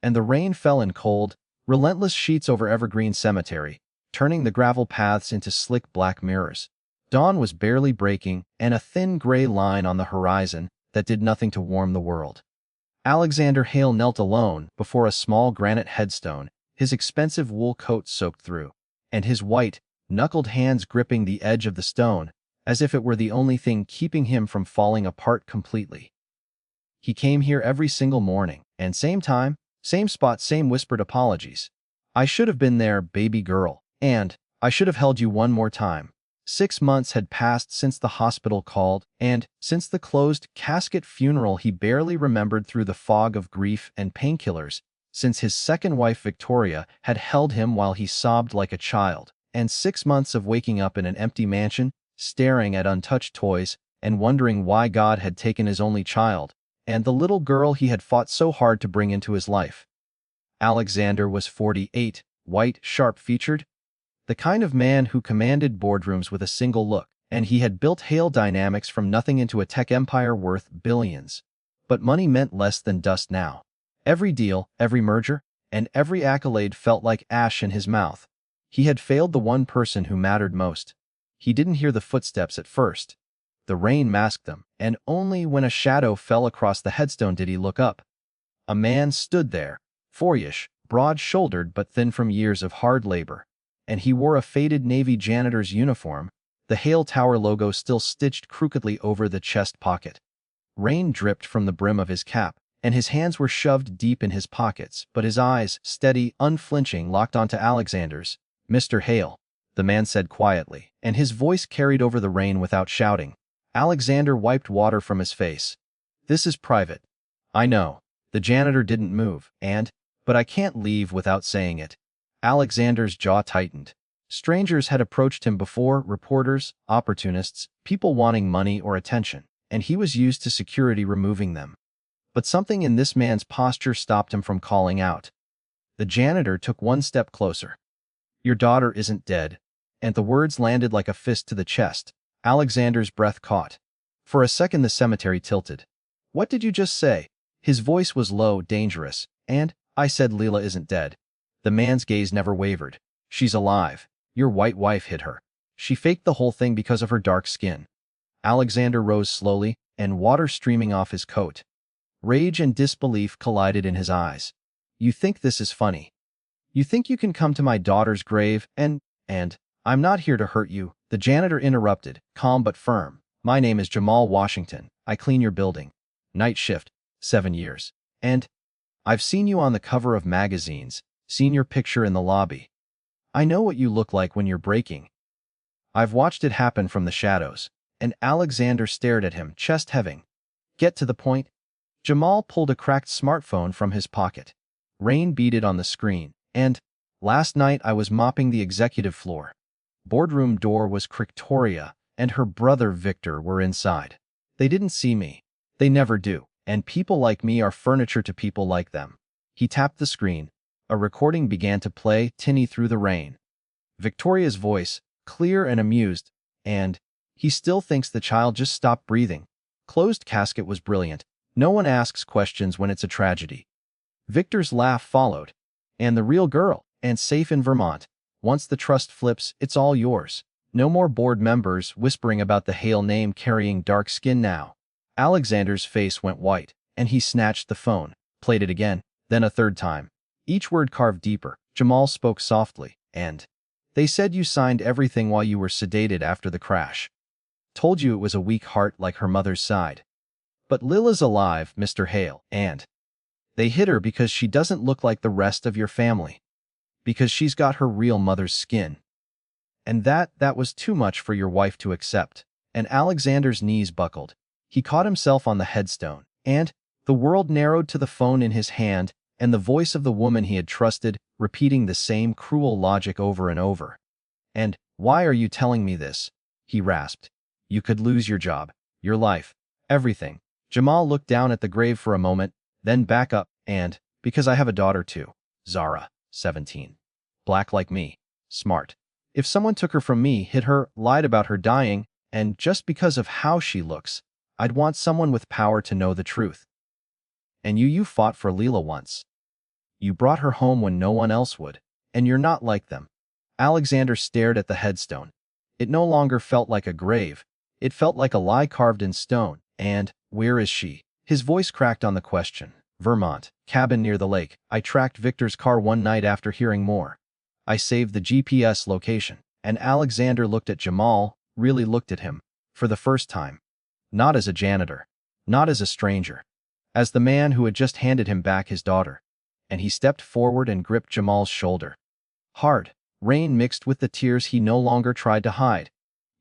and the rain fell in cold, relentless sheets over Evergreen Cemetery, turning the gravel paths into slick black mirrors. Dawn was barely breaking, and a thin gray line on the horizon that did nothing to warm the world. Alexander Hale knelt alone before a small granite headstone, his expensive wool coat soaked through, and his white, knuckled hands gripping the edge of the stone, as if it were the only thing keeping him from falling apart completely. He came here every single morning, and same time, same spot, same whispered apologies. I should have been there, baby girl, and I should have held you one more time. 6 months had passed since the hospital called, and since the closed casket funeral he barely remembered through the fog of grief and painkillers, since his second wife Victoria had held him while he sobbed like a child, and 6 months of waking up in an empty mansion, staring at untouched toys, and wondering why God had taken his only child, and the little girl he had fought so hard to bring into his life. Alexander was 48, white, sharp-featured, the kind of man who commanded boardrooms with a single look, and he had built Hale Dynamics from nothing into a tech empire worth billions. But money meant less than dust now. Every deal, every merger, and every accolade felt like ash in his mouth. He had failed the one person who mattered most. He didn't hear the footsteps at first. The rain masked them, and only when a shadow fell across the headstone did he look up. A man stood there, 40-ish, broad-shouldered but thin from years of hard labor, and he wore a faded Navy janitor's uniform, the Hale Tower logo still stitched crookedly over the chest pocket. Rain dripped from the brim of his cap, and his hands were shoved deep in his pockets, but his eyes, steady, unflinching, locked onto Alexander's. "Mr. Hale," the man said quietly, and his voice carried over the rain without shouting. Alexander wiped water from his face. "This is private." "I know." The janitor didn't move, but I can't leave without saying it. Alexander's jaw tightened. Strangers had approached him before, reporters, opportunists, people wanting money or attention, and he was used to security removing them. But something in this man's posture stopped him from calling out. The janitor took one step closer. "Your daughter isn't dead," and the words landed like a fist to the chest. Alexander's breath caught. For a second the cemetery tilted. "What did you just say?" His voice was low, dangerous, and "I said Leela isn't dead." The man's gaze never wavered. "She's alive. Your white wife hid her. She faked the whole thing because of her dark skin." Alexander rose slowly, and water streaming off his coat. Rage and disbelief collided in his eyes. "You think this is funny? You think you can come to my daughter's grave and I'm not here to hurt you," the janitor interrupted, calm but firm. "My name is Jamal Washington. I clean your building. Night shift, 7 years. And I've seen you on the cover of magazines, seen your picture in the lobby. I know what you look like when you're breaking. I've watched it happen from the shadows." And Alexander stared at him, chest heaving. "Get to the point." Jamal pulled a cracked smartphone from his pocket. Rain beaded on the screen, and "Last night I was mopping the executive floor. Boardroom door was Victoria, and her brother Victor were inside. They didn't see me. They never do, and people like me are furniture to people like them." He tapped the screen. A recording began to play, tinny through the rain. Victoria's voice, clear and amused, and "He still thinks the child just stopped breathing." Closed casket was brilliant. No one asks questions when it's a tragedy. Victor's laugh followed. "And the real girl, and safe in Vermont. Once the trust flips, it's all yours. No more board members whispering about the Hale name carrying dark skin now." Alexander's face went white, and he snatched the phone, played it again, then a third time. Each word carved deeper. Jamal spoke softly, and "They said you signed everything while you were sedated after the crash. Told you it was a weak heart like her mother's side. But Lila's alive, Mr. Hale, and they hid her because she doesn't look like the rest of your family. Because she's got her real mother's skin. And that was too much for your wife to accept." And Alexander's knees buckled. He caught himself on the headstone, and the world narrowed to the phone in his hand and the voice of the woman he had trusted, repeating the same cruel logic over and over. "And why are you telling me this?" he rasped. "You could lose your job, your life, everything." Jamal looked down at the grave for a moment, then back up, "And because I have a daughter too. Zara, 17. Black like me. Smart. If someone took her from me, hid her, lied about her dying, and just because of how she looks, I'd want someone with power to know the truth. And you fought for Leela once. You brought her home when no one else would. And you're not like them. Alexander stared at the headstone. It no longer felt like a grave. It felt like a lie carved in stone. And, where is she? His voice cracked on the question. Vermont, cabin near the lake. I tracked Victor's car one night after hearing more. I saved the GPS location. And Alexander looked at Jamal, really looked at him. For the first time. Not as a janitor. Not as a stranger. As the man who had just handed him back his daughter. And he stepped forward and gripped Jamal's shoulder. Hard. Rain mixed with the tears he no longer tried to hide.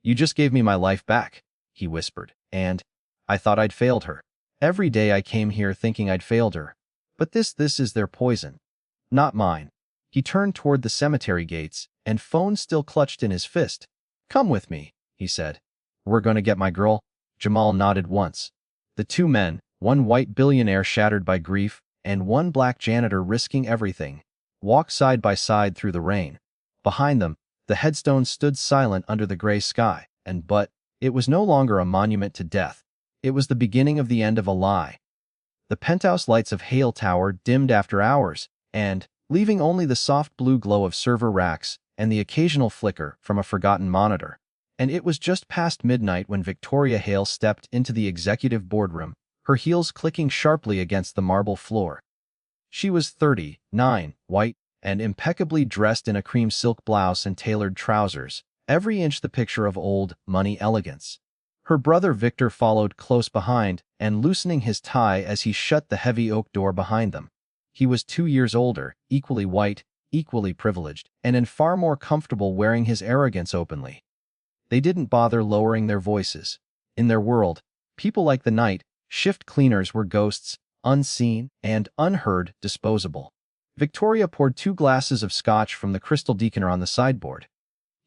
You just gave me my life back, he whispered. And I thought I'd failed her. Every day I came here thinking I'd failed her. But this is their poison. Not mine. He turned toward the cemetery gates, and phone still clutched in his fist. Come with me, he said. We're gonna get my girl. Jamal nodded once. The two men, one white billionaire shattered by grief, and one black janitor risking everything, walked side by side through the rain. Behind them, the headstone stood silent under the gray sky, but it was no longer a monument to death. It was the beginning of the end of a lie. The penthouse lights of Hale Tower dimmed after hours, and, leaving only the soft blue glow of server racks and the occasional flicker from a forgotten monitor. And it was just past midnight when Victoria Hale stepped into the executive boardroom, her heels clicking sharply against the marble floor. She was 39, white, and impeccably dressed in a cream silk blouse and tailored trousers, every inch the picture of old money elegance. Her brother Victor followed close behind and loosening his tie as he shut the heavy oak door behind them. He was 2 years older, equally white, equally privileged, and in far more comfortable wearing his arrogance openly. They didn't bother lowering their voices. In their world, people like the night shift cleaners were ghosts, unseen and unheard, disposable. Victoria poured 2 glasses of scotch from the crystal decanter on the sideboard.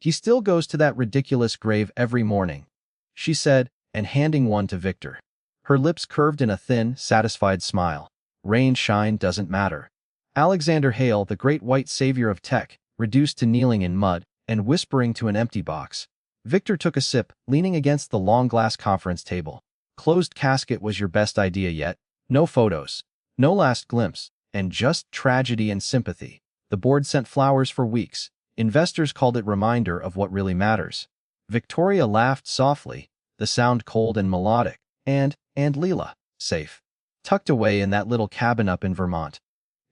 He still goes to that ridiculous grave every morning, she said, and handing one to Victor. Her lips curved in a thin, satisfied smile. Rain, shine, doesn't matter. Alexander Hale, the great white savior of tech, reduced to kneeling in mud and whispering to an empty box. Victor took a sip, leaning against the long glass conference table. Closed casket was your best idea yet. No photos. No last glimpse. And just tragedy and sympathy. The board sent flowers for weeks. Investors called it reminder of what really matters. Victoria laughed softly, the sound cold and melodic. And Leela, safe. Tucked away in that little cabin up in Vermont.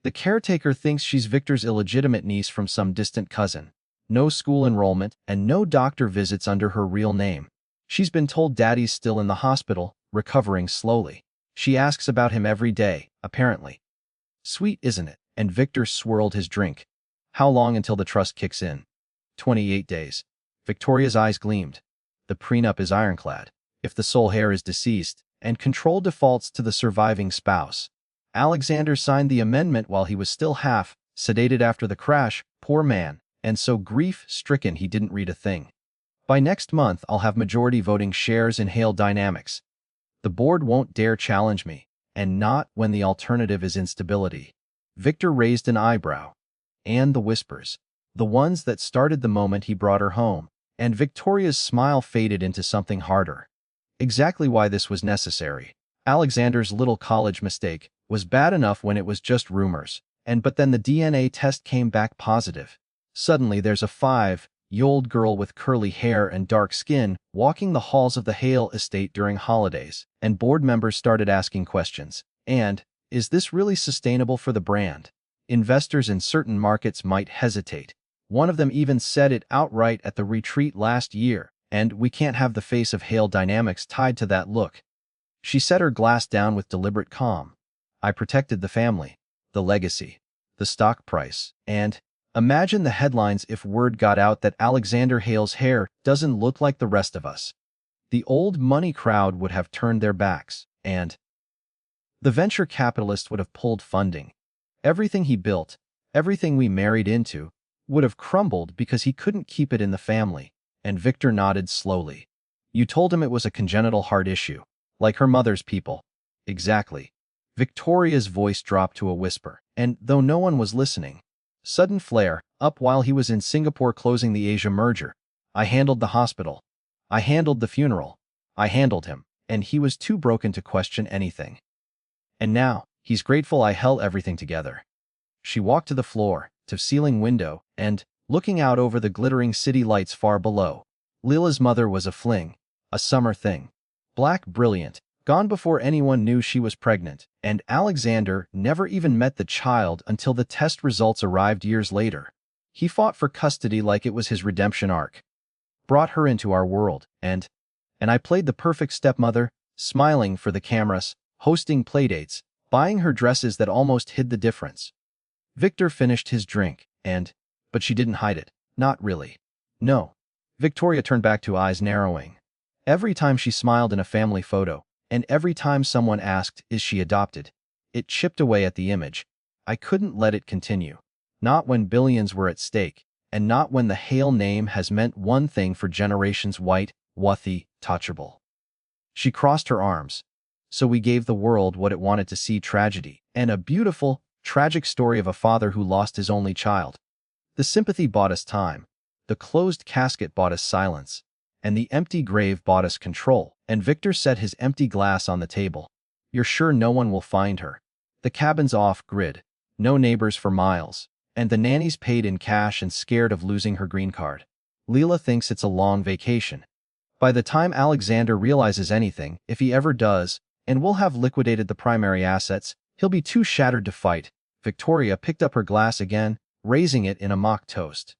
The caretaker thinks she's Victor's illegitimate niece from some distant cousin. No school enrollment and no doctor visits under her real name. She's been told Daddy's still in the hospital, recovering slowly. She asks about him every day, apparently. Sweet, isn't it? And Victor swirled his drink. How long until the trust kicks in? 28 days. Victoria's eyes gleamed. The prenup is ironclad. If the sole heir is deceased, and control defaults to the surviving spouse. Alexander signed the amendment while he was still half sedated after the crash, poor man, and so grief-stricken he didn't read a thing. By next month I'll have majority voting shares in Hale Dynamics. The board won't dare challenge me. And not when the alternative is instability. Victor raised an eyebrow. And the whispers. The ones that started the moment he brought her home. And Victoria's smile faded into something harder. Exactly why this was necessary. Alexander's little college mistake was bad enough when it was just rumors. But then the DNA test came back positive. Suddenly there's a 5-year-old girl with curly hair and dark skin walking the halls of the Hale estate during holidays, and board members started asking questions. And, is this really sustainable for the brand? Investors in certain markets might hesitate. One of them even said it outright at the retreat last year, and we can't have the face of Hale Dynamics tied to that look. She set her glass down with deliberate calm. I protected the family, the legacy, the stock price, and imagine the headlines if word got out that Alexander Hale's hair doesn't look like the rest of us. The old money crowd would have turned their backs, and the venture capitalist would have pulled funding. Everything he built, everything we married into, would have crumbled because he couldn't keep it in the family. And Victor nodded slowly. You told him it was a congenital heart issue, like her mother's people. Exactly. Victoria's voice dropped to a whisper, and though no one was listening, sudden flare up while he was in Singapore closing the Asia merger. I handled the hospital. I handled the funeral. I handled him, and he was too broken to question anything. And now, he's grateful I held everything together. She walked to the floor, to ceiling window, and, looking out over the glittering city lights far below. Lila's mother was a fling, a summer thing. Black, brilliant, gone before anyone knew she was pregnant, and Alexander never even met the child until the test results arrived years later. He fought for custody like it was his redemption arc. Brought her into our world, and I played the perfect stepmother, smiling for the cameras, hosting playdates, buying her dresses that almost hid the difference. Victor finished his drink, but she didn't hide it. Not really. No. Victoria turned back to eyes narrowing. Every time she smiled in a family photo, and every time someone asked, "Is she adopted?" it chipped away at the image. I couldn't let it continue. Not when billions were at stake, and not when the Hale name has meant one thing for generations: white, worthy, touchable. She crossed her arms. So we gave the world what it wanted to see: tragedy, and a beautiful, tragic story of a father who lost his only child. The sympathy bought us time. The closed casket bought us silence. And the empty grave bought us control. And Victor set his empty glass on the table. You're sure no one will find her? The cabin's off-grid. No neighbors for miles. And the nanny's paid in cash and scared of losing her green card. Lila thinks it's a long vacation. By the time Alexander realizes anything, if he ever does, and we'll have liquidated the primary assets, he'll be too shattered to fight. Victoria picked up her glass again, raising it in a mock toast.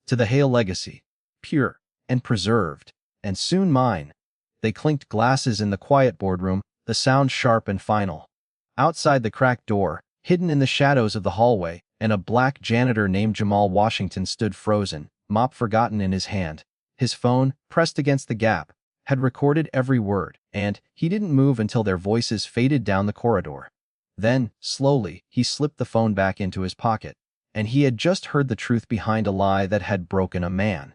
To the Hale legacy. Pure and preserved, and soon mine. They clinked glasses in the quiet boardroom, the sound sharp and final. Outside the cracked door, hidden in the shadows of the hallway, and a black janitor named Jamal Washington stood frozen, mop forgotten in his hand. His phone, pressed against the gap, had recorded every word, and he didn't move until their voices faded down the corridor. Then, slowly, he slipped the phone back into his pocket, and he had just heard the truth behind a lie that had broken a man.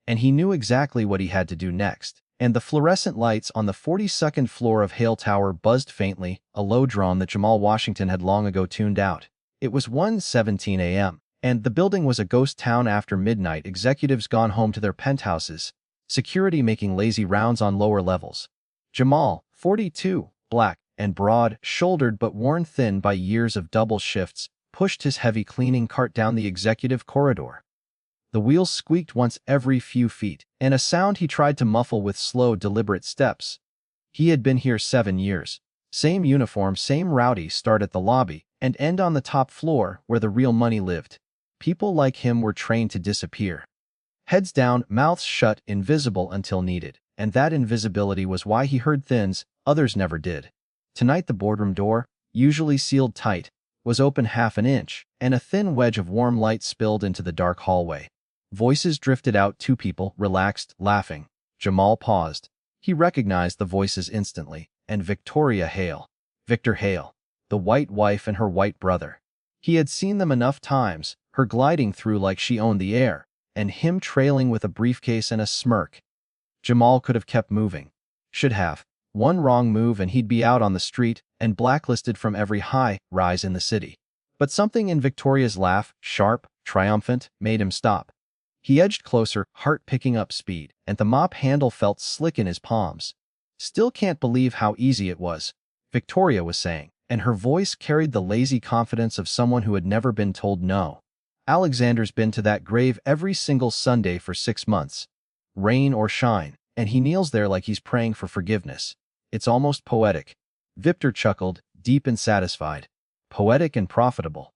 And he knew exactly what he had to do next. And the fluorescent lights on the 42nd floor of Hale Tower buzzed faintly, a low drone that Jamal Washington had long ago tuned out. It was 1:17 a.m., and the building was a ghost town after midnight, executives gone home to their penthouses, security making lazy rounds on lower levels. Jamal, 42, black and broad-shouldered but worn thin by years of double shifts, pushed his heavy cleaning cart down the executive corridor. The wheels squeaked once every few feet, and a sound he tried to muffle with slow, deliberate steps. He had been here 7 years. Same uniform, same rowdy start at the lobby, and end on the top floor where the real money lived. People like him were trained to disappear. Heads down, mouths shut, invisible until needed. And that invisibility was why he heard things others never did. Tonight the boardroom door, usually sealed tight, was open half an inch, and a thin wedge of warm light spilled into the dark hallway. Voices drifted out, 2 people, relaxed, laughing. Jamal paused. He recognized the voices instantly, and Victoria Hale. Victor Hale. The white wife and her white brother. He had seen them enough times, her gliding through like she owned the air, and him trailing with a briefcase and a smirk. Jamal could have kept moving. Should have. One wrong move and he'd be out on the street and blacklisted from every high-rise in the city. But something in Victoria's laugh, sharp, triumphant, made him stop. He edged closer, heart picking up speed, and the mop handle felt slick in his palms. "Still can't believe how easy it was," Victoria was saying, and her voice carried the lazy confidence of someone who had never been told no. "Alexander's been to that grave every single Sunday for 6 months. Rain or shine, and he kneels there like he's praying for forgiveness. It's almost poetic." Victor chuckled, deep and satisfied. Poetic and profitable.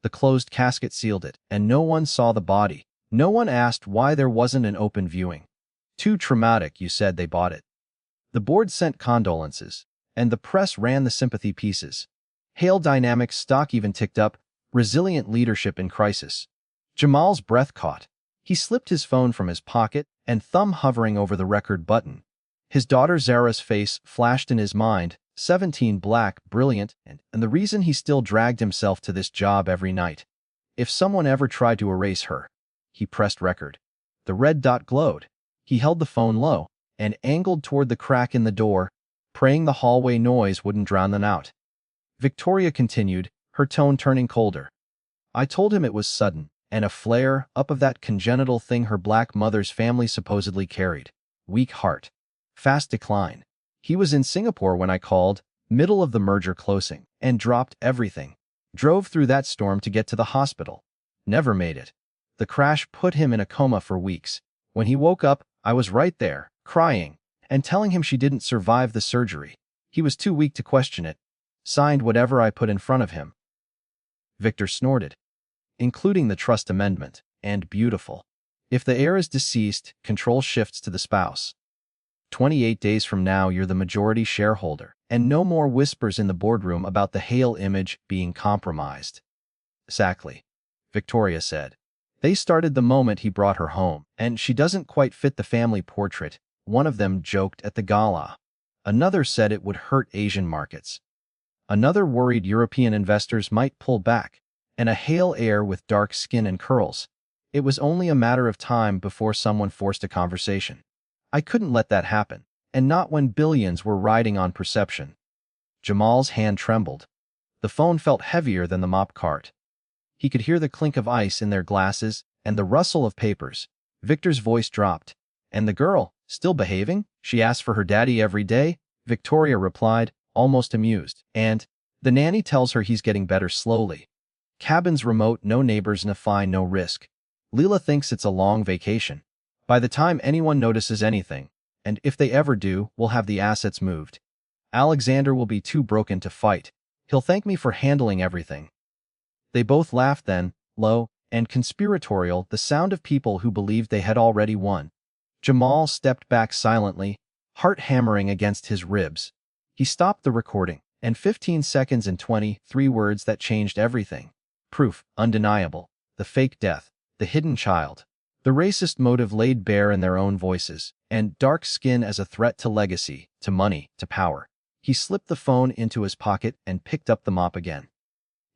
The closed casket sealed it, and no one saw the body. No one asked why there wasn't an open viewing. "Too traumatic, you said." They bought it. The board sent condolences, and the press ran the sympathy pieces. Hale Dynamics stock even ticked up, resilient leadership in crisis. Jamal's breath caught. He slipped his phone from his pocket, and thumb hovering over the record button. His daughter Zara's face flashed in his mind, 17, black, brilliant, and the reason he still dragged himself to this job every night. If someone ever tried to erase her. He pressed record. The red dot glowed. He held the phone low and angled toward the crack in the door, praying the hallway noise wouldn't drown them out. Victoria continued, her tone turning colder. "I told him it was sudden, and a flare up of that congenital thing her black mother's family supposedly carried. Weak heart. Fast decline. He was in Singapore when I called, middle of the merger closing, and dropped everything. Drove through that storm to get to the hospital. Never made it. The crash put him in a coma for weeks. When he woke up, I was right there, crying, and telling him she didn't survive the surgery. He was too weak to question it. Signed whatever I put in front of him." Victor snorted. "Including the trust amendment. And beautiful. If the heir is deceased, control shifts to the spouse. 28 days from now you're the majority shareholder, and no more whispers in the boardroom about the Hale image being compromised." "Exactly," Victoria said. "They started the moment he brought her home, and she doesn't quite fit the family portrait," one of them joked at the gala. Another said it would hurt Asian markets. Another worried European investors might pull back, and a Hale heir with dark skin and curls. It was only a matter of time before someone forced a conversation. I couldn't let that happen, and not when billions were riding on perception. Jamal's hand trembled. The phone felt heavier than the mop cart. He could hear the clink of ice in their glasses and the rustle of papers. Victor's voice dropped. "And the girl, still behaving? She asks for her daddy every day?" Victoria replied, almost amused. "And the nanny tells her he's getting better slowly. Cabin's remote, no neighbors, no fine, no risk. Leela thinks it's a long vacation. By the time anyone notices anything, and if they ever do, we'll have the assets moved. Alexander will be too broken to fight. He'll thank me for handling everything." They both laughed then, low and conspiratorial, the sound of people who believed they had already won. Jamal stepped back silently, heart hammering against his ribs. He stopped the recording, and 15 seconds and 23 words that changed everything. Proof, undeniable. The fake death, the hidden child. The racist motive laid bare in their own voices, and dark skin as a threat to legacy, to money, to power. He slipped the phone into his pocket and picked up the mop again.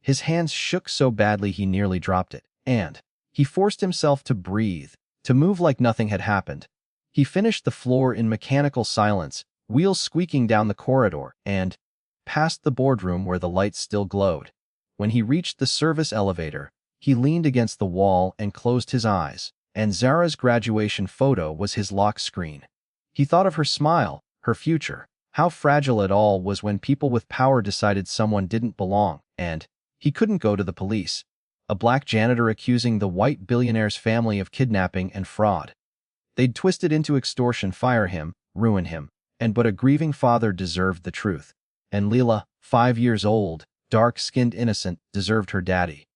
His hands shook so badly he nearly dropped it, and he forced himself to breathe, to move like nothing had happened. He finished the floor in mechanical silence, wheels squeaking down the corridor, and past the boardroom where the lights still glowed. When he reached the service elevator, he leaned against the wall and closed his eyes, and Zara's graduation photo was his lock screen. He thought of her smile, her future, how fragile it all was when people with power decided someone didn't belong, and he couldn't go to the police. A black janitor accusing the white billionaire's family of kidnapping and fraud. They'd twist it into extortion, fire him, ruin him, but a grieving father deserved the truth. And Leela, 5 years old, dark-skinned innocent, deserved her daddy.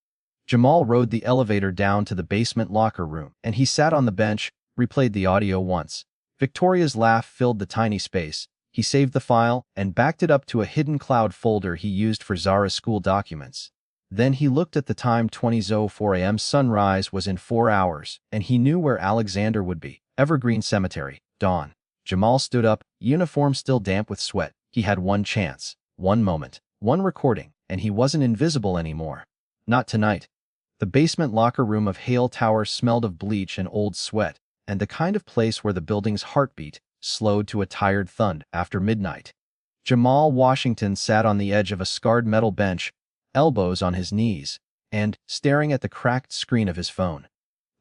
Jamal rode the elevator down to the basement locker room, and he sat on the bench, replayed the audio once. Victoria's laugh filled the tiny space. He saved the file and backed it up to a hidden cloud folder he used for Zara's school documents. Then he looked at the time. 20:04 a.m. Sunrise was in 4 hours, and he knew where Alexander would be. Evergreen Cemetery, dawn. Jamal stood up, uniform still damp with sweat. He had one chance, one moment, one recording, and he wasn't invisible anymore. Not tonight. The basement locker room of Hale Tower smelled of bleach and old sweat, and the kind of place where the building's heartbeat slowed to a tired thud after midnight. Jamal Washington sat on the edge of a scarred metal bench, elbows on his knees, and staring at the cracked screen of his phone.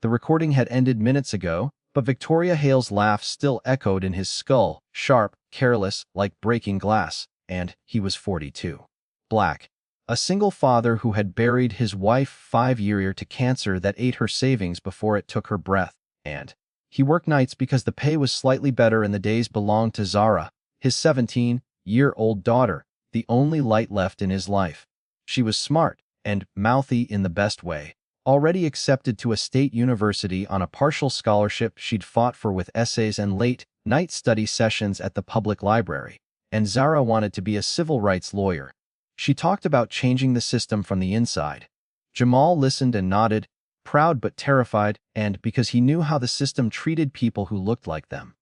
The recording had ended minutes ago, but Victoria Hale's laugh still echoed in his skull, sharp, careless, like breaking glass, and he was 42. Black. A single father who had buried his wife 5 years to cancer that ate her savings before it took her breath, and he worked nights because the pay was slightly better and the days belonged to Zara, his 17-year-old daughter, the only light left in his life. She was smart and mouthy in the best way. Already accepted to a state university on a partial scholarship she'd fought for with essays and late-night study sessions at the public library, and Zara wanted to be a civil rights lawyer. She talked about changing the system from the inside. Jamal listened and nodded, proud but terrified, and because he knew how the system treated people who looked like them.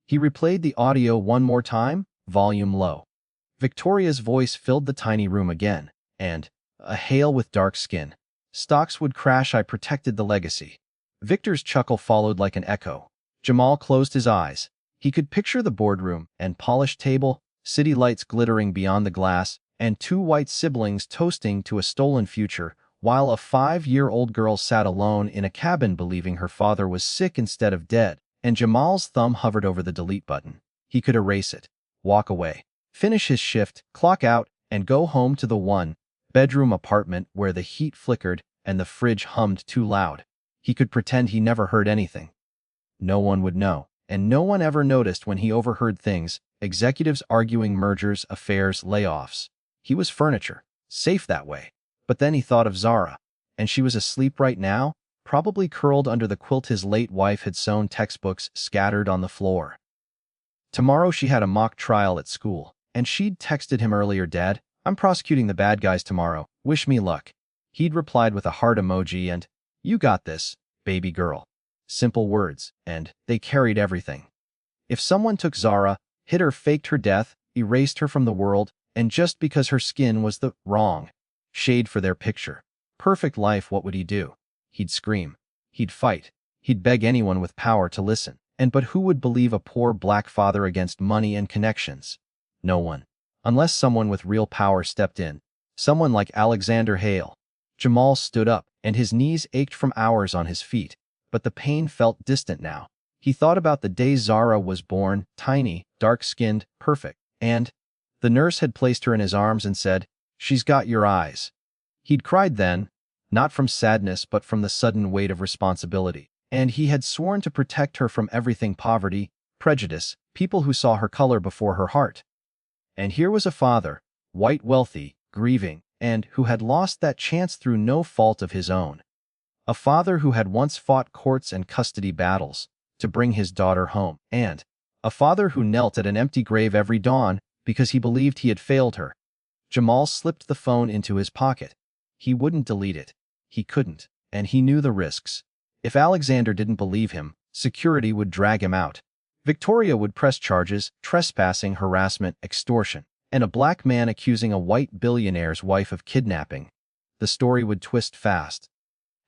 He replayed the audio one more time, volume low. Victoria's voice filled the tiny room again, and a Hale with dark skin. Stocks would crash, I protected the legacy. Victor's chuckle followed like an echo. Jamal closed his eyes. He could picture the boardroom and polished table, city lights glittering beyond the glass, and 2 white siblings toasting to a stolen future, while a 5-year-old girl sat alone in a cabin believing her father was sick instead of dead, and Jamal's thumb hovered over the delete button. He could erase it, walk away, finish his shift, clock out, and go home to the one bedroom apartment where the heat flickered and the fridge hummed too loud. He could pretend he never heard anything. No one would know, and no one ever noticed when he overheard things, executives arguing mergers, affairs, layoffs. He was furniture, safe that way. But then he thought of Zara, and she was asleep right now, probably curled under the quilt his late wife had sewn, textbooks scattered on the floor. Tomorrow she had a mock trial at school, and she'd texted him earlier, "Dad, I'm prosecuting the bad guys tomorrow, wish me luck." He'd replied with a heart emoji and, "You got this, baby girl." Simple words, and they carried everything. If someone took Zara, hit her, faked her death, erased her from the world, and just because her skin was the wrong shade for their picture, perfect life, what would he do? He'd scream. He'd fight. He'd beg anyone with power to listen. But who would believe a poor black father against money and connections? No one. Unless someone with real power stepped in. Someone like Alexander Hale. Jamal stood up, and his knees ached from hours on his feet, but the pain felt distant now. He thought about the day Zara was born, tiny, dark-skinned, perfect, and the nurse had placed her in his arms and said, "She's got your eyes." He'd cried then, not from sadness but from the sudden weight of responsibility. And he had sworn to protect her from everything: poverty, prejudice, people who saw her color before her heart. And here was a father, white, wealthy, grieving, and who had lost that chance through no fault of his own. A father who had once fought courts and custody battles to bring his daughter home, and a father who knelt at an empty grave every dawn because he believed he had failed her. Jamal slipped the phone into his pocket. He wouldn't delete it. He couldn't, and he knew the risks. If Alexander didn't believe him, security would drag him out. Victoria would press charges: trespassing, harassment, extortion, and a black man accusing a white billionaire's wife of kidnapping. The story would twist fast.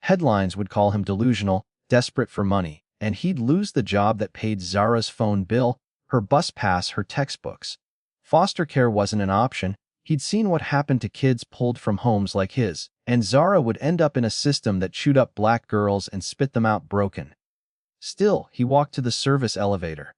Headlines would call him delusional, desperate for money, and he'd lose the job that paid Zara's phone bill, her bus pass, her textbooks. Foster care wasn't an option. He'd seen what happened to kids pulled from homes like his, and Zara would end up in a system that chewed up black girls and spit them out broken. Still, he walked to the service elevator.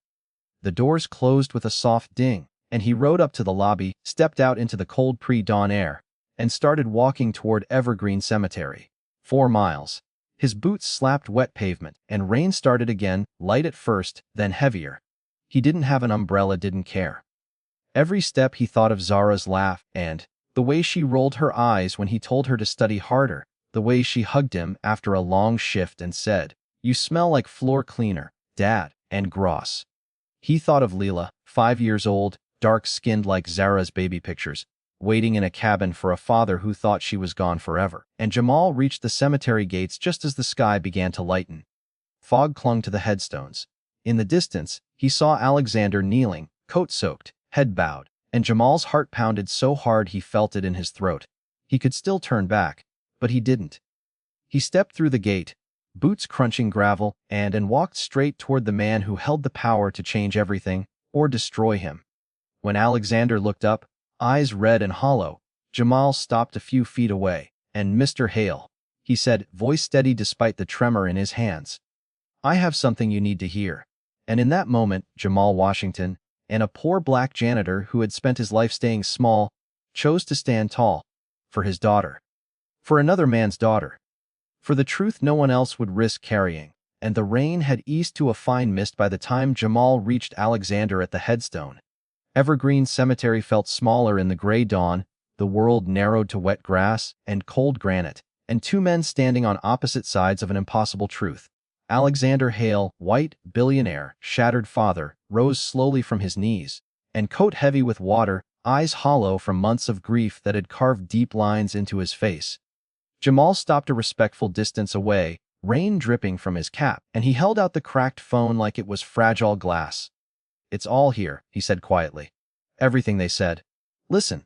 The doors closed with a soft ding, and he rode up to the lobby, stepped out into the cold pre-dawn air, and started walking toward Evergreen Cemetery. 4 miles. His boots slapped wet pavement, and rain started again, light at first, then heavier. He didn't have an umbrella, didn't care. Every step he thought of Zara's laugh, and the way she rolled her eyes when he told her to study harder, the way she hugged him after a long shift and said, "You smell like floor cleaner, Dad," and Gross. He thought of Leela, 5 years old, dark-skinned like Zara's baby pictures, waiting in a cabin for a father who thought she was gone forever. And Jamal reached the cemetery gates just as the sky began to lighten. Fog clung to the headstones. In the distance, he saw Alexander kneeling, coat soaked, head bowed, and Jamal's heart pounded so hard he felt it in his throat. He could still turn back, but he didn't. He stepped through the gate, boots crunching gravel, and walked straight toward the man who held the power to change everything, or destroy him. When Alexander looked up, eyes red and hollow, Jamal stopped a few feet away. "And Mr. Hale," he said, voice steady despite the tremor in his hands, "I have something you need to hear." And in that moment, Jamal Washington, and a poor black janitor who had spent his life staying small, chose to stand tall. For his daughter. For another man's daughter. For the truth no one else would risk carrying. And the rain had eased to a fine mist by the time Jamal reached Alexander at the headstone. Evergreen Cemetery felt smaller in the gray dawn, the world narrowed to wet grass and cold granite, and 2 men standing on opposite sides of an impossible truth. Alexander Hale, white, billionaire, shattered father, rose slowly from his knees, and coat heavy with water, eyes hollow from months of grief that had carved deep lines into his face. Jamal stopped a respectful distance away, rain dripping from his cap, and he held out the cracked phone like it was fragile glass. "It's all here," he said quietly. "Everything they said. Listen."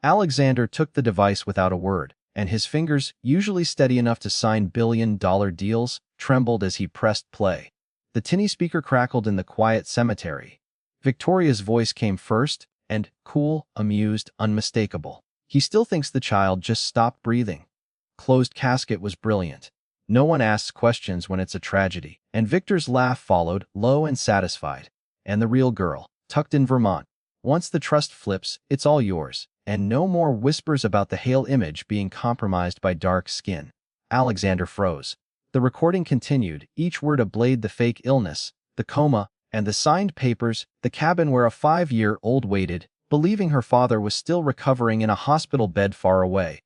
Alexander took the device without a word, and his fingers, usually steady enough to sign billion-dollar deals, trembled as he pressed play. The tinny speaker crackled in the quiet cemetery. Victoria's voice came first, and cool, amused, unmistakable. "He still thinks the child just stopped breathing." Closed casket was brilliant. No one asks questions when it's a tragedy. And Victor's laugh followed, low and satisfied. "And the real girl, tucked in Vermont. Once the trust flips, it's all yours." and no more whispers about the Hale image being compromised by dark skin. Alexander froze. The recording continued, each word ablaid: the fake illness, the coma, and the signed papers, the cabin where a 5-year-old waited, believing her father was still recovering in a hospital bed far away.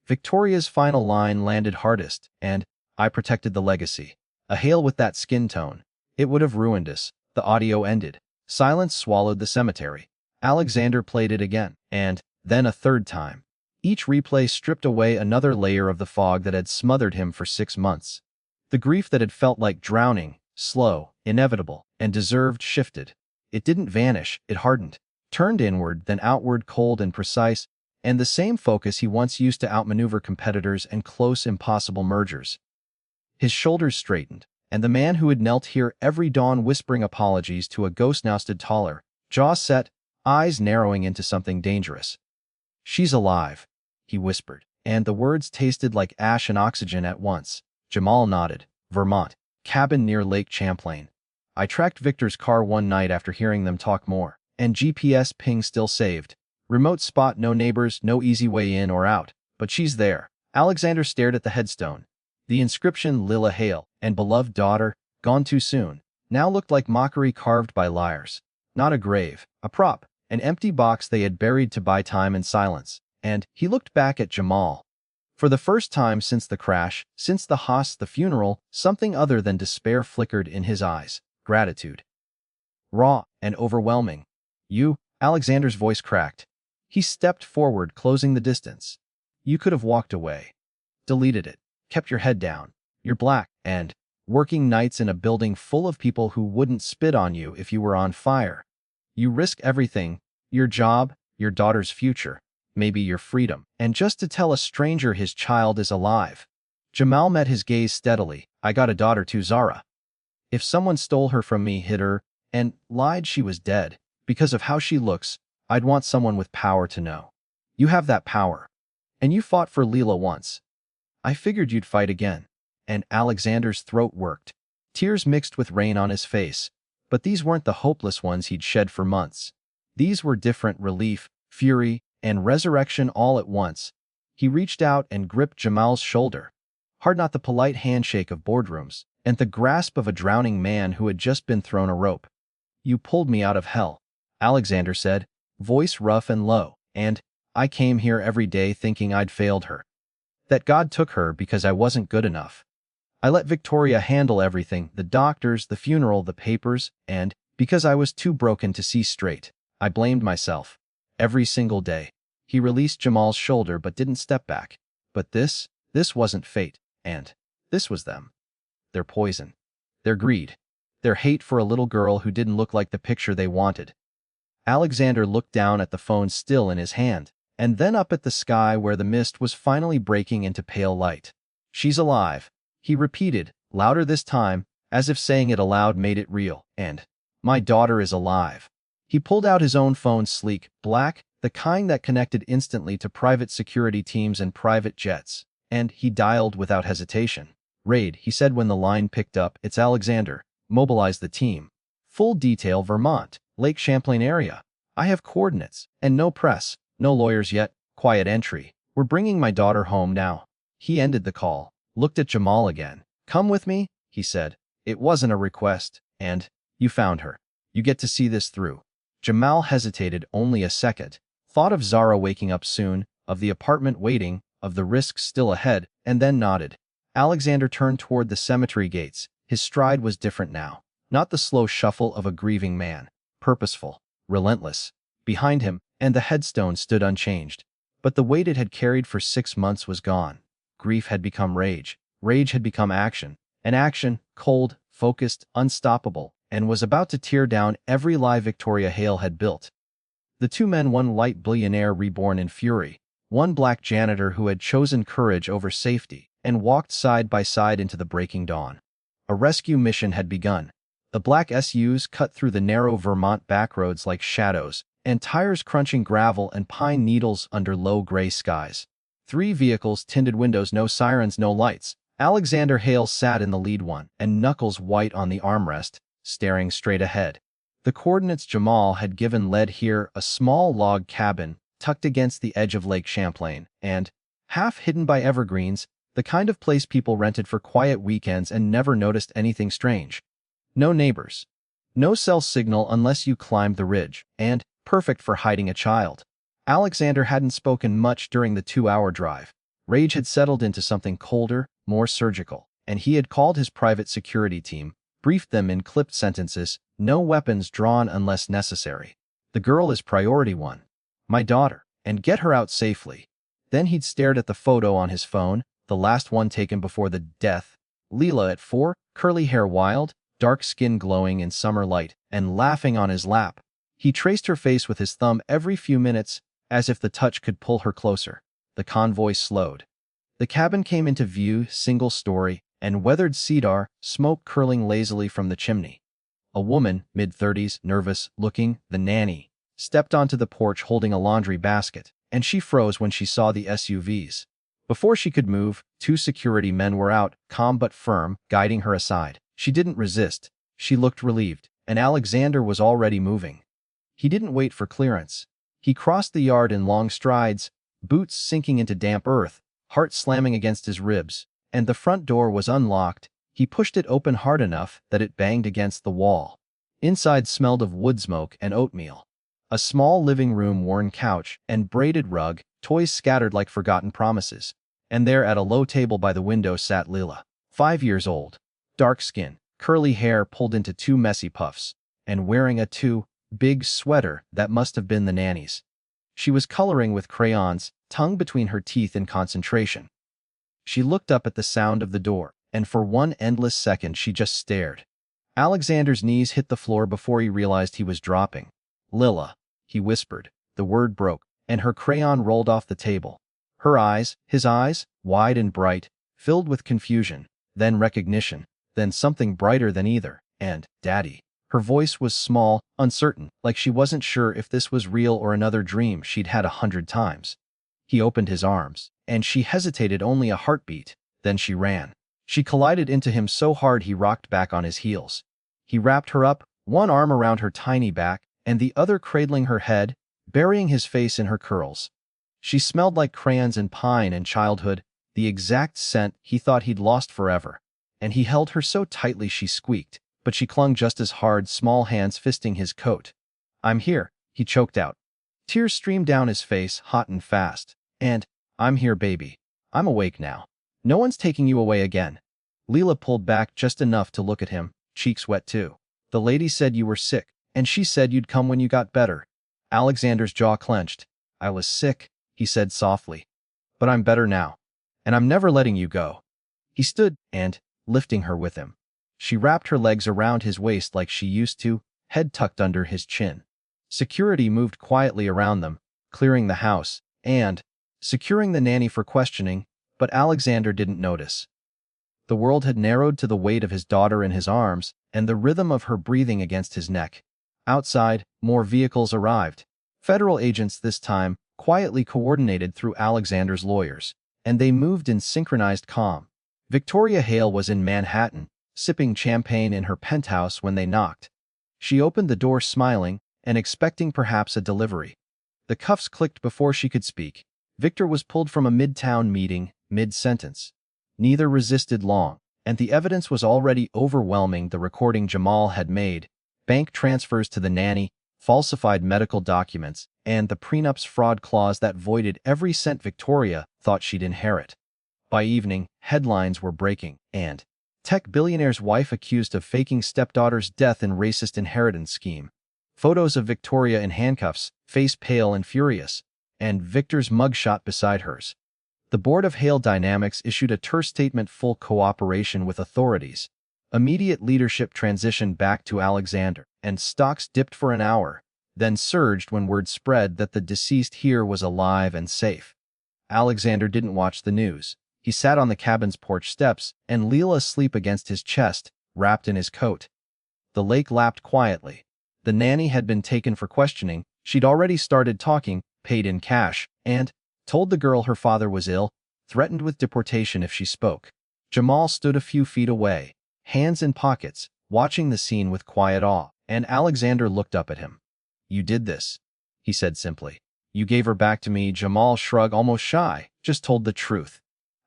Victoria's final line landed hardest, and I protected the legacy. A Hale with that skin tone. It would have ruined us. The audio ended. Silence swallowed the cemetery. Alexander played it again, and then a third time. Each replay stripped away another layer of the fog that had smothered him for 6 months. The grief that had felt like drowning, slow, inevitable, and deserved, shifted. It didn't vanish, it hardened, turned inward, then outward, cold and precise, and the same focus he once used to outmaneuver competitors and close, impossible mergers. His shoulders straightened, and the man who had knelt here every dawn whispering apologies to a ghost now stood taller, jaw set, eyes narrowing into something dangerous. "She's alive," he whispered, and the words tasted like ash and oxygen at once. Jamal nodded. "Vermont. Cabin near Lake Champlain. I tracked Victor's car one night after hearing them talk more, and GPS ping still saved. Remote spot, no neighbors, no easy way in or out, but she's there." Alexander stared at the headstone. The inscription, "Lila Hale, and beloved daughter, gone too soon," now looked like mockery carved by liars. Not a grave, a prop, an empty box they had buried to buy time and silence. And he looked back at Jamal. For the first time since the crash, since the the funeral, something other than despair flickered in his eyes. Gratitude. Raw and overwhelming. "You?" Alexander's voice cracked. He stepped forward, closing the distance. "You could have walked away. Deleted it. Kept your head down. You're black, and working nights in a building full of people who wouldn't spit on you if you were on fire. You risk everything, your job, your daughter's future, maybe your freedom, and just to tell a stranger his child is alive." Jamal met his gaze steadily. "I got a daughter too, Zara. If someone stole her from me, hid her, and lied she was dead because of how she looks, I'd want someone with power to know. You have that power. And you fought for Lila once. I figured you'd fight again." And Alexander's throat worked. Tears mixed with rain on his face. But these weren't the hopeless ones he'd shed for months. These were different: relief, fury, and resurrection all at once. He reached out and gripped Jamal's shoulder. Hard, not the polite handshake of boardrooms, and the grasp of a drowning man who had just been thrown a rope. "You pulled me out of hell," Alexander said, voice rough and low, "and I came here every day thinking I'd failed her. That God took her because I wasn't good enough. I let Victoria handle everything, the doctors, the funeral, the papers, and because I was too broken to see straight, I blamed myself. Every single day." He released Jamal's shoulder but didn't step back. "But this wasn't fate, and this was them. Their poison. Their greed. Their hate for a little girl who didn't look like the picture they wanted." Alexander looked down at the phone still in his hand, and then up at the sky where the mist was finally breaking into pale light. "She's alive," he repeated, louder this time, as if saying it aloud made it real. "And my daughter is alive." He pulled out his own phone, sleek, black, the kind that connected instantly to private security teams and private jets, and he dialed without hesitation. "Raid," he said when the line picked up. "It's Alexander. Mobilize the team. Full detail, Vermont, Lake Champlain area. I have coordinates, and no press, no lawyers yet. Quiet entry. We're bringing my daughter home now." He ended the call, looked at Jamal again. "Come with me," he said. "It wasn't a request, and you found her. You get to see this through." Jamal hesitated only a second, thought of Zara waking up soon, of the apartment waiting, of the risks still ahead, and then nodded. Alexander turned toward the cemetery gates. His stride was different now, not the slow shuffle of a grieving man, purposeful, relentless. Behind him, and the headstone stood unchanged. But the weight it had carried for 6 months was gone. Grief had become rage. Rage had become action. An action, cold, focused, unstoppable, and was about to tear down every lie Victoria Hale had built. The two men, one light billionaire reborn in fury, one black janitor who had chosen courage over safety, and walked side by side into the breaking dawn. A rescue mission had begun. The black SUs cut through the narrow Vermont backroads like shadows, and tires crunching gravel and pine needles under low gray skies. 3 vehicles, tinted windows, no sirens, no lights. Alexander Hale sat in the lead one, and knuckles white on the armrest, staring straight ahead. The coordinates Jamal had given led here: a small log cabin, tucked against the edge of Lake Champlain, and, half hidden by evergreens, the kind of place people rented for quiet weekends and never noticed anything strange. No neighbors. No cell signal unless you climbed the ridge, and perfect for hiding a child. Alexander hadn't spoken much during the 2-hour drive. Rage had settled into something colder, more surgical, and he had called his private security team, briefed them in clipped sentences, no weapons drawn unless necessary. The girl is priority one. My daughter, and get her out safely. Then he'd stared at the photo on his phone, the last one taken before the death. Leela at 4, curly hair wild, dark skin glowing in summer light, and laughing on his lap. He traced her face with his thumb every few minutes, as if the touch could pull her closer. The convoy slowed. The cabin came into view, single story, and weathered cedar, smoke curling lazily from the chimney. A woman, mid-30s, nervous-looking, the nanny, stepped onto the porch holding a laundry basket, and she froze when she saw the SUVs. Before she could move, 2 security men were out, calm but firm, guiding her aside. She didn't resist. She looked relieved, and Alexander was already moving. He didn't wait for clearance. He crossed the yard in long strides, boots sinking into damp earth, heart slamming against his ribs, and the front door was unlocked. He pushed it open hard enough that it banged against the wall. Inside smelled of wood smoke and oatmeal. A small living room worn couch and braided rug, toys scattered like forgotten promises. And there at a low table by the window sat Leela, 5 years old, dark skin, curly hair pulled into 2 messy puffs, and wearing a too big sweater that must have been the nanny's. She was coloring with crayons, tongue between her teeth in concentration. She looked up at the sound of the door, and for one endless second she just stared. Alexander's knees hit the floor before he realized he was dropping. Lila, he whispered. The word broke, and her crayon rolled off the table. Her eyes, his eyes, wide and bright, filled with confusion, then recognition, then something brighter than either, and, Daddy. Her voice was small, uncertain, like she wasn't sure if this was real or another dream she'd had 100 times. He opened his arms, and she hesitated only a heartbeat, then she ran. She collided into him so hard he rocked back on his heels. He wrapped her up, one arm around her tiny back, and the other cradling her head, burying his face in her curls. She smelled like crayons and pine and childhood, the exact scent he thought he'd lost forever. And he held her so tightly she squeaked, but she clung just as hard, small hands fisting his coat. I'm here, he choked out. Tears streamed down his face, hot and fast. And, I'm here, baby. I'm awake now. No one's taking you away again. Leela pulled back just enough to look at him, cheeks wet too. The lady said you were sick, and she said you'd come when you got better. Alexander's jaw clenched. I was sick, he said softly. But I'm better now. And I'm never letting you go. He stood, and, lifting her with him. She wrapped her legs around his waist like she used to, head tucked under his chin. Security moved quietly around them, clearing the house, and securing the nanny for questioning, but Alexander didn't notice. The world had narrowed to the weight of his daughter in his arms and the rhythm of her breathing against his neck. Outside, more vehicles arrived. Federal agents this time, quietly coordinated through Alexander's lawyers, and they moved in synchronized calm. Victoria Hale was in Manhattan, sipping champagne in her penthouse when they knocked. She opened the door smiling and expecting perhaps a delivery. The cuffs clicked before she could speak. Victor was pulled from a midtown meeting, mid-sentence. Neither resisted long, and the evidence was already overwhelming. The recording Jamal had made, bank transfers to the nanny, falsified medical documents, and the prenup's fraud clause that voided every cent Victoria thought she'd inherit. By evening, headlines were breaking, and tech billionaire's wife accused of faking stepdaughter's death in racist inheritance scheme. Photos of Victoria in handcuffs, face pale and furious, and Victor's mugshot beside hers. The board of Hale Dynamics issued a terse statement: full cooperation with authorities. Immediate leadership transitioned back to Alexander, and stocks dipped for an hour, then surged when word spread that the deceased here was alive and safe. Alexander didn't watch the news. He sat on the cabin's porch steps, and Leela asleep against his chest, wrapped in his coat. The lake lapped quietly. The nanny had been taken for questioning. She'd already started talking, paid in cash, and told the girl her father was ill, threatened with deportation if she spoke. Jamal stood a few feet away, hands in pockets, watching the scene with quiet awe, and Alexander looked up at him. You did this, he said simply. You gave her back to me. Jamal shrugged, almost shy. Just told the truth.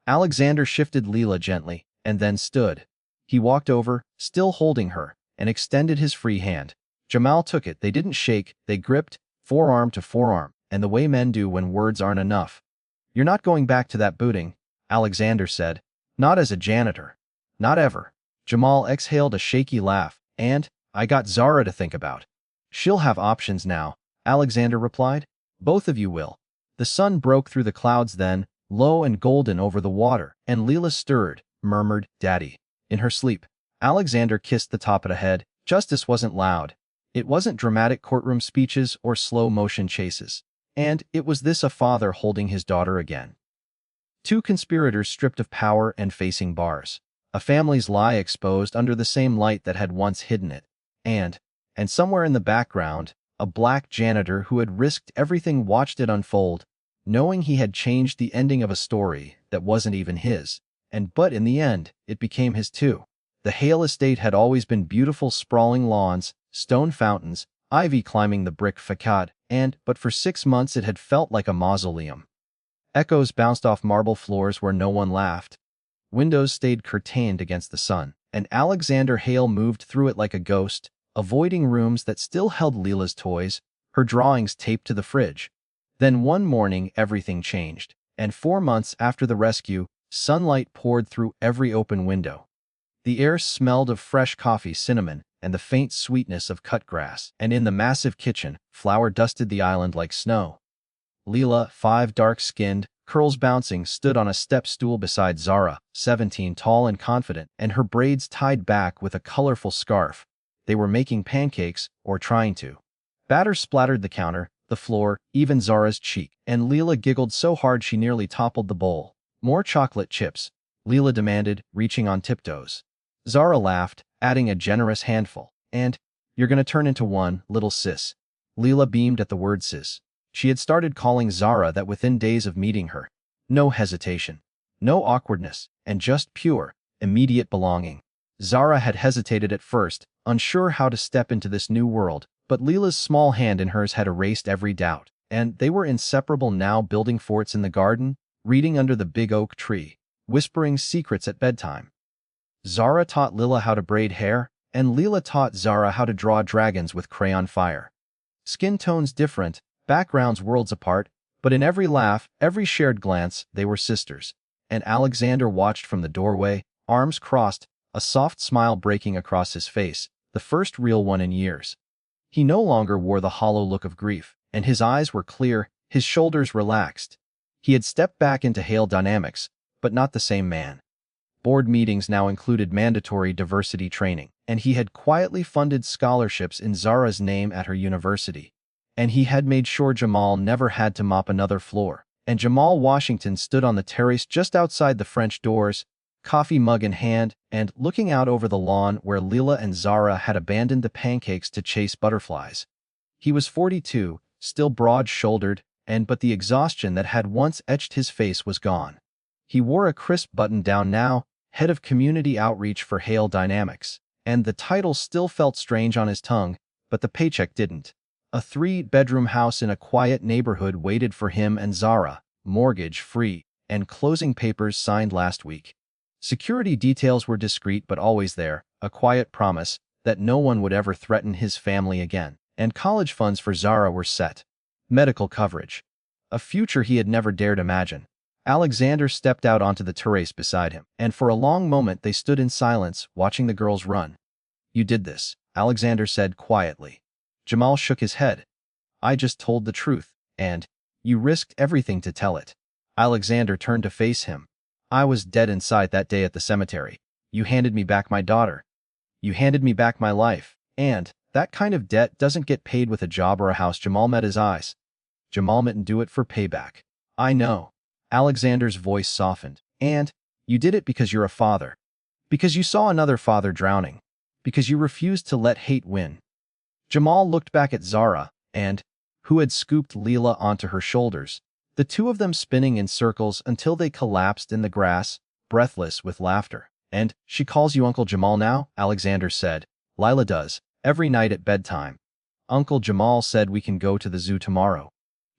Alexander shifted Leela gently, and then stood. He walked over, still holding her, and extended his free hand. Jamal took it. They didn't shake, they gripped, forearm to forearm, and the way men do when words aren't enough. You're not going back to that booting, Alexander said. Not as a janitor. Not ever. Jamal exhaled a shaky laugh, and, I got Zara to think about. She'll have options now, Alexander replied. Both of you will. The sun broke through the clouds then, low and golden over the water, and Leela stirred, murmured, Daddy. In her sleep, Alexander kissed the top of the head. Justice wasn't loud. It wasn't dramatic courtroom speeches or slow-motion chases. And it was this a father holding his daughter again. Two conspirators stripped of power and facing bars. A family's lie exposed under the same light that had once hidden it. And somewhere in the background, a black janitor who had risked everything watched it unfold, knowing he had changed the ending of a story that wasn't even his. But in the end, it became his too. The Hale estate had always been beautiful sprawling lawns, stone fountains, ivy climbing the brick facade, but for 6 months it had felt like a mausoleum. Echoes bounced off marble floors where no one laughed. Windows stayed curtained against the sun, and Alexander Hale moved through it like a ghost, avoiding rooms that still held Leela's toys, her drawings taped to the fridge. Then one morning everything changed, and 4 months after the rescue, sunlight poured through every open window. The air smelled of fresh coffee, cinnamon, and the faint sweetness of cut grass, and in the massive kitchen, flour dusted the island like snow. Leela, 5, dark-skinned, curls bouncing, stood on a step stool beside Zara, 17, tall and confident, and her braids tied back with a colorful scarf. They were making pancakes, or trying to. Batter splattered the counter, the floor, even Zara's cheek, and Leela giggled so hard she nearly toppled the bowl. More chocolate chips, Leela demanded, reaching on tiptoes. Zara laughed, adding a generous handful. And, you're gonna turn into one, little sis. Leela beamed at the word sis. She had started calling Zara that within days of meeting her. No hesitation. No awkwardness, and just pure, immediate belonging. Zara had hesitated at first, unsure how to step into this new world, but Leela's small hand in hers had erased every doubt, and they were inseparable now, building forts in the garden, reading under the big oak tree, whispering secrets at bedtime. Zara taught Leela how to braid hair, and Leela taught Zara how to draw dragons with crayon fire. Skin tones different, backgrounds worlds apart, but in every laugh, every shared glance, they were sisters. And Alexander watched from the doorway, arms crossed, a soft smile breaking across his face, the first real one in years. He no longer wore the hollow look of grief, and his eyes were clear, his shoulders relaxed. He had stepped back into Hale dynamics, but not the same man. Board meetings now included mandatory diversity training, and he had quietly funded scholarships in Zara's name at her university. And he had made sure Jamal never had to mop another floor. And Jamal Washington stood on the terrace just outside the French doors, coffee mug in hand, and looking out over the lawn where Leela and Zara had abandoned the pancakes to chase butterflies. He was 42, still broad-shouldered, but the exhaustion that had once etched his face was gone. He wore a crisp button-down now, head of community outreach for Hale Dynamics, and the title still felt strange on his tongue, but the paycheck didn't. A 3-bedroom house in a quiet neighborhood waited for him and Zara, mortgage-free, and closing papers signed last week. Security details were discreet but always there, a quiet promise that no one would ever threaten his family again, and college funds for Zara were set. Medical coverage. A future he had never dared imagine. Alexander stepped out onto the terrace beside him, and for a long moment they stood in silence, watching the girls run. You did this, Alexander said quietly. Jamal shook his head. I just told the truth, and you risked everything to tell it. Alexander turned to face him. I was dead inside that day at the cemetery. You handed me back my daughter. You handed me back my life, and that kind of debt doesn't get paid with a job or a house. Jamal met his eyes. Jamal didn't do it for payback. I know. Alexander's voice softened. And you did it because you're a father. Because you saw another father drowning. Because you refused to let hate win. Jamal looked back at Zara, who had scooped Leela onto her shoulders, the two of them spinning in circles until they collapsed in the grass, breathless with laughter. And she calls you Uncle Jamal now? Alexander said. Lila does, every night at bedtime. Uncle Jamal said we can go to the zoo tomorrow.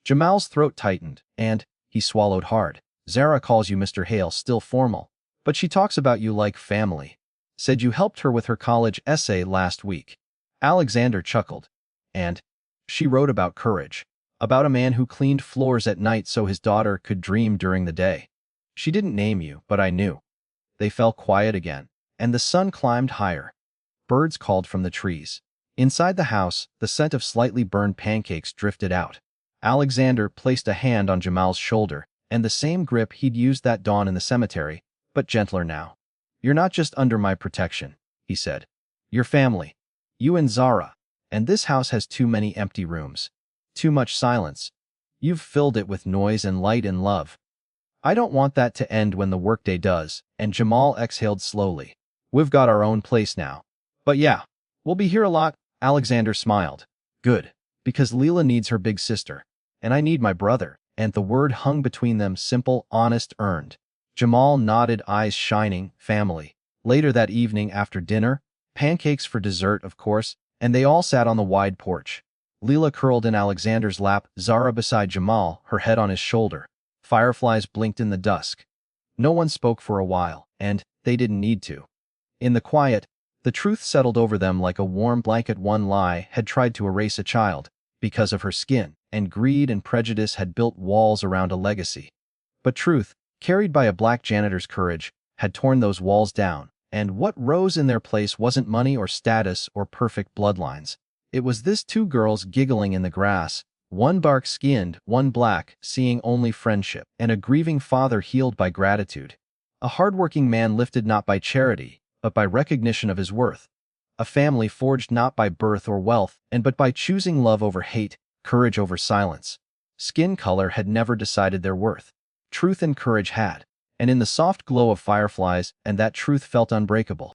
Jamal's throat tightened, and he swallowed hard. Zara calls you Mr. Hale, still formal, but she talks about you like family. Said you helped her with her college essay last week. Alexander chuckled. And she wrote about courage, about a man who cleaned floors at night so his daughter could dream during the day. She didn't name you, but I knew. They fell quiet again, and the sun climbed higher. Birds called from the trees. Inside the house, the scent of slightly burned pancakes drifted out. Alexander placed a hand on Jamal's shoulder, and the same grip he'd used that dawn in the cemetery, but gentler now. You're not just under my protection, he said. You're family. You and Zara. And this house has too many empty rooms. Too much silence. You've filled it with noise and light and love. I don't want that to end when the workday does, and Jamal exhaled slowly. We've got our own place now. But yeah, we'll be here a lot. Alexander smiled. Good, because Leela needs her big sister, and I need my brother, and the word hung between them, simple, honest, earned. Jamal nodded, eyes shining. Family. Later that evening after dinner, pancakes for dessert, of course, and they all sat on the wide porch. Leela curled in Alexander's lap, Zara beside Jamal, her head on his shoulder. Fireflies blinked in the dusk. No one spoke for a while, and they didn't need to. In the quiet, the truth settled over them like a warm blanket. One lie had tried to erase a child, because of her skin, and greed and prejudice had built walls around a legacy. But truth, carried by a black janitor's courage, had torn those walls down, and what rose in their place wasn't money or status or perfect bloodlines. It was this: two girls giggling in the grass, one dark-skinned, one black, seeing only friendship, and a grieving father healed by gratitude. A hardworking man lifted not by charity, but by recognition of his worth. A family forged not by birth or wealth, but by choosing love over hate, courage over silence. Skin color had never decided their worth. Truth and courage had, and in the soft glow of fireflies, and that truth felt unbreakable.